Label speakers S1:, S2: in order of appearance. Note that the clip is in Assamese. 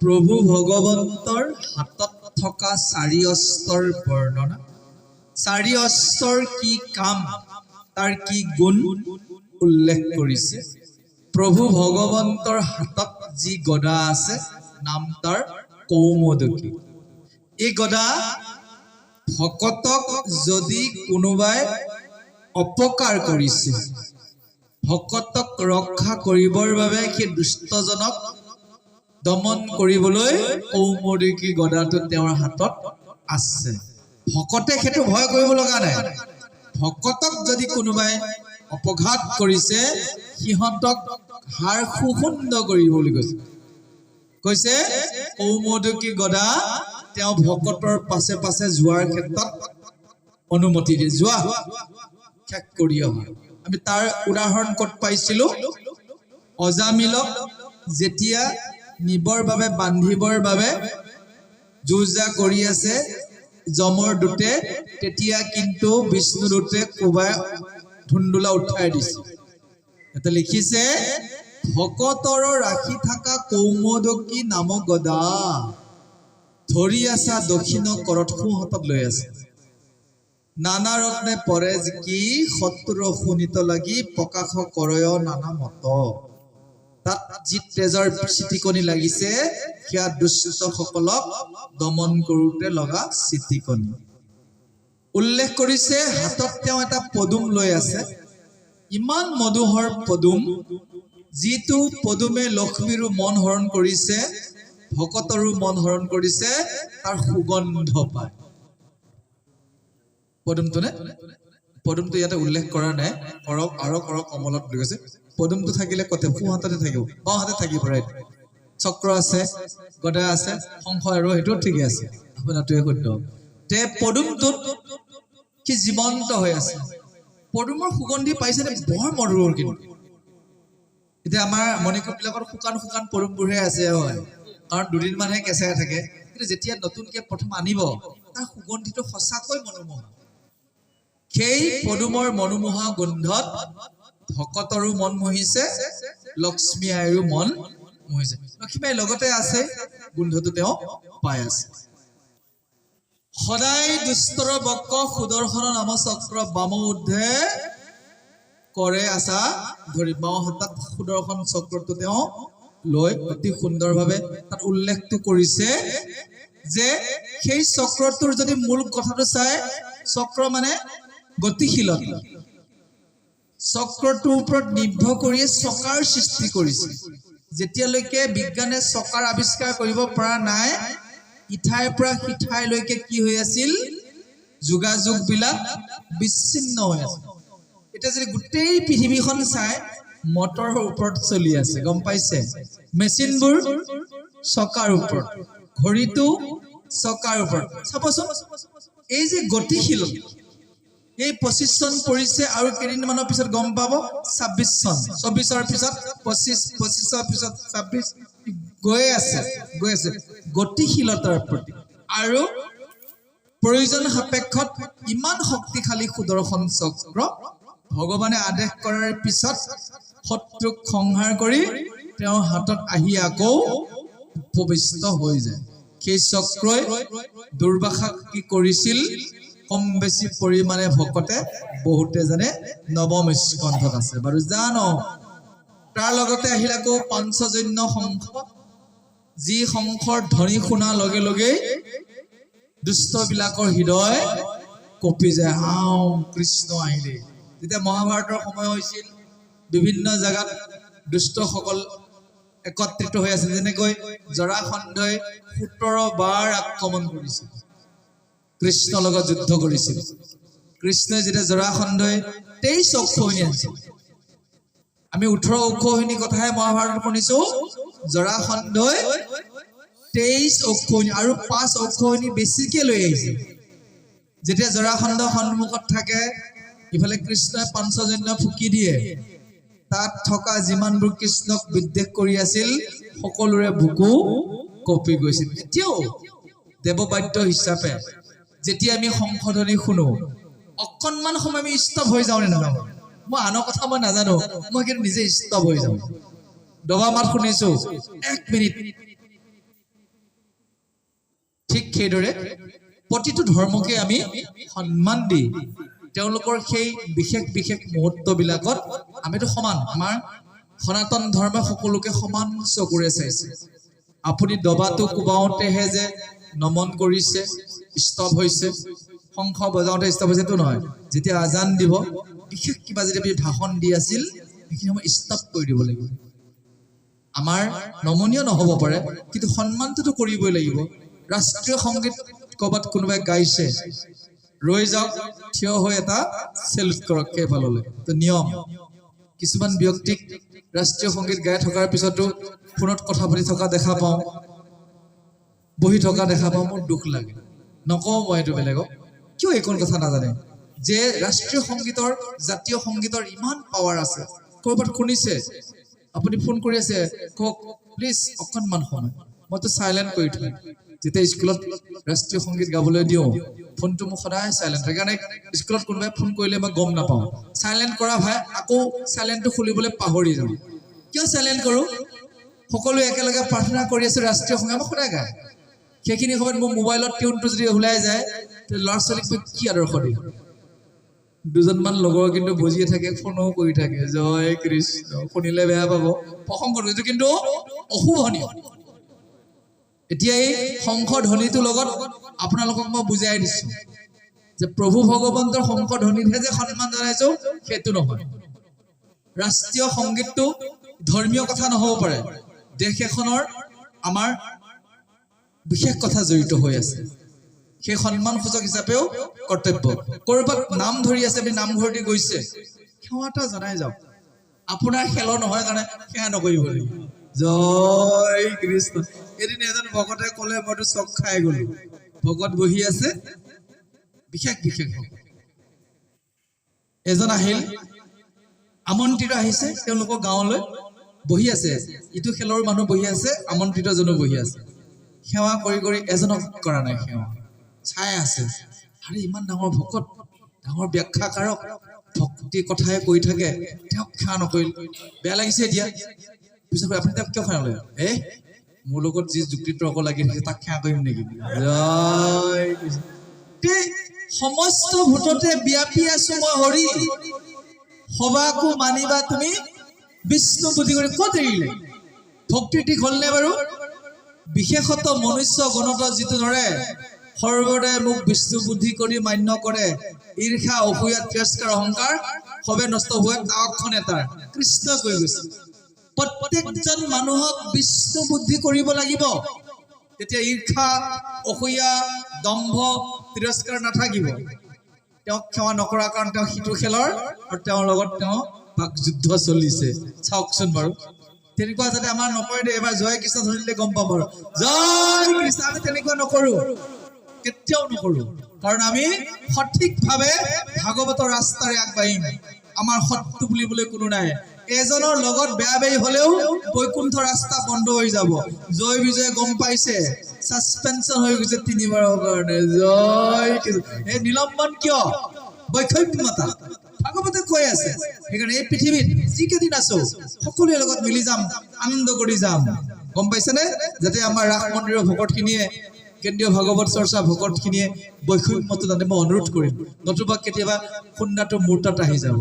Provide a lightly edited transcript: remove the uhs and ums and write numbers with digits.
S1: প্ৰভু ভগৱন্তৰ হাতত থকা চাৰি অস্ত্ৰৰ বৰ্ণনা, চাৰি অস্ত্ৰৰ কি কাম, তাৰ কি গুণ উল্লেখ কৰিছে। প্ৰভু ভগৱন্তৰ হাতত যি গদা আছে, নাম তাৰ কৌমদকী। এই গদা ভকতক যদি কোনোবাই অপকাৰ কৰিছে, ভকতক ৰক্ষা কৰিবৰ বাবে সেই দুষ্টজনক দমন কৰিবলৈ কৌমদকী গদাটো তেওঁৰ হাতত আছে। ভকতে সেইটো ভয় কৰিব লগা নাই। ভকতক যদি কোনোবাই অপঘাত কৰিছে, সিহঁতক হাৰ সুখুণ্ড কৰিবলৈ কৈছে কৌমদকী গদা তেওঁ ভকতৰ পাছে পাছে যোৱাৰ ক্ষেত্ৰত অনুমতি দিয়ে। যোৱা, শেষ কৰি অহা। আমি তাৰ উদাহৰণ ক'ত পাইছিলো? অজামিলক যেতিয়া নিবৰ বাবে, বান্ধিবৰ বাবে যুঁজা কৰি আছে যমৰ দূতে, তেতিয়া কিন্তু বিষ্ণুদূতে কোবাই ধুন্দুলা উঠাই দিছে। এটা লিখিছে, ভকতৰ ৰাখি থকা কৌমদকী নামক গদা ধৰি আছা দক্ষিণ কৰত, সোঁহাতত লৈ আছে। নানা ৰত্নে পৰে কি শত্ৰুৰ শোণিত লাগি, প্ৰকাশ কৰয় নানা মত। তাত যি তেজৰ চিটিকনি লাগিছে, সেয়া দুষ্টসকলক দমন কৰোঁতে লগা চিটিকনি। উল্লেখ কৰিছে হাতত তেওঁ এটা পদুম লৈ আছে, ইমান মধুহৰ পদুম, যিটো পদুমে লক্ষ্মীৰো মন হৰণ কৰিছে, ভকতৰো মন হৰণ কৰিছে, তাৰ সুগন্ধ পায়। পদুমটোনে, পদুমটো ইয়াতে উল্লেখ কৰা নাই, কৰক আৰু কৰক কমলত বুলি কৈছে। পদুমটো থাকিলে কতে সোঁহাততে থাকিব, বাওঁ হাতে থাকিব। চক্ৰ আছে, গদা আছে, শংখ আৰু সেইটো ঠিকে আছে, আপোনাৰটোৱে শুদ্ধ। তে পদুমটোত কি জীৱন্ত হৈ আছে। পদুমৰ সুগন্ধি পাইছেনে? বৰ মধুৰ। কিন্তু এতিয়া আমাৰ মণিকূটবিলাকত শুকান শুকান পদুমবোৰহে আছে, হয়, কাৰণ দুদিনমানহে কেঁচাই থাকে। কিন্তু যেতিয়া নতুনকে প্ৰথম আনিব, তাৰ সুগন্ধিটো সঁচাকৈ মনোমোহা। সেই পদুমৰ মনোমোহা গোন্ধত ভকতৰো মন মোহিছে, লক্ষ্মী আইৰো মন মোহিছে। লক্ষ্মী আই লগতে আছে, গোন্ধটো তেওঁ পাই আছে। সদায় দুষ্টৰ বক্ক সুদৰ্শন নাম চক্ৰ, বাম ঊৰ্ধ্বে কৰে আছা ধৰি। বাওঁ হাতত সুদৰ্শন চক্ৰটো তেওঁ লৈ অতি সুন্দৰভাৱে তাত উল্লেখটো কৰিছে যে সেই চক্ৰটোৰ যদি মূল কথাটো চাই, চক্ৰ মানে গতিশীলতা। চক্ৰটোৰ ওপৰত নিৰ্ভৰ কৰিয়ে চকাৰ সৃষ্টি কৰিছে। যেতিয়ালৈকে বিজ্ঞানে চকাৰ আৱিষ্কাৰ কৰিব পৰা নাই, ইঠাইৰ পৰা সিঠাইলৈকে কি হৈ আছিল? যোগাযোগ বিলাক বিচ্ছিন্ন হৈ আছে। এতিয়া যদি গোটেই পৃথিৱীখন চাই, মটৰৰ ওপৰত চলি আছে, গম পাইছে? মেচিনবোৰ চকাৰ ওপৰত, ঘড়ীটো চকাৰ ওপৰত। চাবচোন, এই যে গতিশীলতা, এই 25 চন পৰিছে আৰু কেইদিনমানৰ পিছত গম পাব 26 চন, 24ৰ পিছত 25, 25ৰ পিছত 26, গৈ আছে গৈ আছে গতিশীলতাৰ প্ৰতি। আৰু প্ৰয়োজন সাপেক্ষত ইমান শক্তিশালী সুদৰ্শন চক্ৰ, ভগৱানে আদেশ কৰাৰ পিছত শত্ৰুক সংহাৰ কৰি তেওঁৰ হাতত আহি আকৌ উপবিষ্ট হৈ যায়। সেই চক্ৰই দুৰ্বাসাক কি কৰিছিল? কম বেছি পৰিমাণে ভকতে বহুতে জানে নৱম স্কন্ধত আছে বাৰু, জানো। তাৰ লগতে আহিল আকৌ পঞ্চজন্য শংখ, যি শংখৰ ধ্বনি শুনাৰ লগে লগেই দুষ্টবিলাকৰ হৃদয় কঁপি যায়। আও কৃষ্ণ আহিলে। যেতিয়া মহাভাৰতৰ সময় হৈছিল, বিভিন্ন জাগাত দুষ্টসকল একত্ৰিত হৈ আছে। যেনেকৈ জৰাসন্ধই 17 বাৰ আক্ৰমণ কৰিছিল, কৃষ্ণৰ লগত যুদ্ধ কৰিছিল। কৃষ্ণই যেতিয়া জৰাসন্ধই 23 অক্ষৌহিণী আনিছিল, আমি 18 অক্ষৌহিণী কথাহে মহাভাৰতত শুনিছো। জৰাসন্ধই 23 অক্ষৌহিণী আৰু 5 অক্ষৌহিণী বেছিকে লৈ আহিছিল। যেতিয়া জৰাসন্ধ সন্মুখত থাকে, ইফালে কৃষ্ণই পঞ্চজন্য ফুকি দিয়ে। তাত থকা যিমানবোৰ কৃষ্ণক বিদ্বেষ কৰি আছিল, সকলোৰে বুকু কঁপি গৈছিল। এতিয়াও দেৱবাদ্য হিচাপে যেতিয়া আমি শংখধ্বনি শুনো, অকণমান সময় আমি স্তব্ধ হৈ যাওঁ নে নাযাওঁ? মই আনৰ কথা মই নাজানো, মই কিন্তু নিজে স্তব্ধ হৈ যাওঁ। দবা মাত শুনিছো, 1 মিনিট সেইদৰে প্ৰতিটো ধৰ্মকে আমি সন্মান দি তেওঁলোকৰ সেই বিশেষ বিশেষ মুহূৰ্তবিলাকত আমিতো সমান আমাৰ সনাতন ধৰ্মই সকলোকে সমান চকুৰে চাইছে আপুনি দবাটো কোবাওঁতেহে যে নমন কৰিছে স্তব হৈছে শংখ বজাওঁতে স্তব হৈছেতো নহয় যেতিয়া আজান দিব বিশেষ কিবা যদি আপুনি ভাষণ দি আছিল সেইখিনি সময় স্তব কৰি দিব লাগিব আমাৰ নমনীয় নহ'ব পাৰে কিন্তু সন্মানটোতো কৰিবই লাগিব ৰাষ্ট্ৰীয় সংগীত ক'ৰবাত কোনোবাই গাইছে ৰৈ যাওক থিয় হৈ এটা চেলুট কৰক সেইফাললৈ তো নিয়ম কিছুমান ব্যক্তিক ৰাষ্ট্ৰীয় সংগীত গাই থকাৰ পিছতো ফোনত কথা পাতি থকা দেখা পাওঁ বহি থকা দেখা পাওঁ মোৰ দুখ লাগে নকওঁ মই এইটো বেলেগক কিয় এইকণ কথা নাজানে যে ৰাষ্ট্ৰীয় সংগীতৰ জাতীয় সংগীতৰ ইমান পাৱাৰ আছে ক'ৰবাত শুনিছে আপুনি ফোন কৰি আছে কওক প্লিজ অকণমান সময় মইতো চাইলেণ্ট কৰি থওঁ যেতিয়া স্কুলত ৰাষ্ট্ৰীয় সংগীত গাবলৈ দিওঁ ফোনটো মোক সদায় চাইলেণ্ট সেইকাৰণে স্কুলত কোনোবাই ফোন কৰিলে মই গম নাপাওঁ চাইলেণ্ট কৰা ভাই আকৌ চাইলেণ্টটো খুলিবলৈ পাহৰি যাওঁ কিয় চাইলেণ্ট কৰোঁ সকলোৱে একেলগে প্ৰাৰ্থনা কৰি আছোঁ ৰাষ্ট্ৰীয় সংগীত মই সদায় গায় সেইখিনি সময়ত মোৰ মোবাইলত টিউনটো যদি ওলাই যায় ল'ৰা ছোৱালীক মই কি আদৰ্শ দিম দুজনমান লগৰ কিন্তু বজিয়ে থাকে ফোনো কৰি থাকে জয় কৃষ্ণ শুনিলে বেয়া পাব প্ৰসংগ এইটো কিন্তু অশুভনীয় এতিয়া এই শংখ ধ্বনিটোৰ লগত আপোনালোকক মই বুজাই দিছোঁ যে প্ৰভু ভগৱন্তৰ শংখ ধ্বনিতহে যে সন্মান জনাইছোঁ সেইটো নহয় ৰাষ্ট্ৰীয় সংগীতটো ধৰ্মীয় কথা নহ'ব পাৰে দেশ এখনৰ আমাৰ বিশেষ কথা জড়িত হৈ আছে সেই সন্মানসূচক হিচাপেও কৰ্তব্য ক'ৰবাত নাম ধৰি আছে আপুনি নামঘৰতে গৈছে সেৱা এটা জনাই যাওক আপোনাৰ খেলৰ নহয় কাৰণে সেৱা নকৰিব লাগিব জয় কৃষ্ণ এদিন এজন ভকতে ক'লে মইতো চক খাই গ'লো ভকত বহি আছে বিশেষ বিশেষ এজন আহিল আমন্ত্ৰিত আহিছে তেওঁলোকৰ গাঁৱলৈ বহি আছে ইটো খেলৰ মানুহ বহি আছে আমন্ত্ৰিতজনো বহি আছে সেৱা কৰি কৰি এজনক কৰা নাই সেৱা চাই আছে আৰে ইমান ডাঙৰ ভকত ডাঙৰ ব্যাখ্যাকাৰক ভক্তি কথাই কৈ থাকে তেওঁক সেৱা নকৰিল বেয়া লাগিছে এতিয়া পিছত আপুনি তেওঁক কিয় সেৱা নকৰিলে মোৰ লগত যি যুক্তি তৰ্ক লাগি থাকে তাক সেৱা কৰিম নেকি জয় সমস্ত ভূততে ব্যাপী আছো মই হৰি সবাকো মানিবা তুমি বিষ্ণু বুদ্ধি কৰি ক'ত এৰিলে ভক্তিৰ দিশ হ'লনে বাৰু বিশেষত মনুষ্য গণত যিটো ধৰে সৰ্বদাই মোক বিষ্ণু বুদ্ধি কৰি মান্য কৰে ঈৰ্ষা অসূয়া তিৰস্কাৰ অহংকাৰ সবে নষ্ট হোৱা তাৱকখন এটাৰ কৃষ্ণ কৈ গৈছে প্ৰত্যেকজন মানুহক বিষ্ণু বুদ্ধি কৰিব লাগিব তেতিয়া ঈৰ্ষা অসূয়া দম্ভ তিৰস্কাৰ নাথাকিব তেওঁক সেৱা নকৰাৰ কাৰণ তেওঁ সিটো খেলৰ আৰু তেওঁৰ লগত তেওঁ বাক যুদ্ধ চলিছে চাওকচোন বাৰু তেনেকুৱা যাতে আমাৰ নকৰে দে এবাৰ জয় কৃষ্ণ ধৰিলে গম পাম বাৰু জয় কৃষ্ণ আমি তেনেকুৱা নকৰোঁ কেতিয়াও নকৰোঁ কাৰণ আমি সঠিকভাৱে ভাগৱতৰ ৰাস্তাৰে আগবাঢ়িম আমাৰ শত্ৰু বুলিবলৈ কোনো নাই এজনৰ লগত বেয়া বেৰি হ'লেও বৈকুণ্ঠ ৰাস্তা বন্ধ হৈ যাব জয় বিজয় গম পাইছে সাসপেনশন হৈ গৈছে 3 বাৰৰ কাৰণে জয় কৃষ্ণ এই নিলম্বন কিয় বৈষম্যতা ভাগৱতে কৈ আছে সেইকাৰণে এই পৃথিৱীত যিকেইদিন আছো সকলোৰে লগত মিলি যাম আনন্দ কৰি যাম গম পাইছেনে যাতে আমাৰ ৰাস মন্দিৰৰ ভকতখিনিয়ে কেন্দ্ৰীয় ভাগৱত চৰ্চা ভকতখিনিয়ে বৈষম্যতা জানে মই অনুৰোধ কৰিম নতুবা কেতিয়াবা খুন্দাটো মূৰ্তাত আহি যাব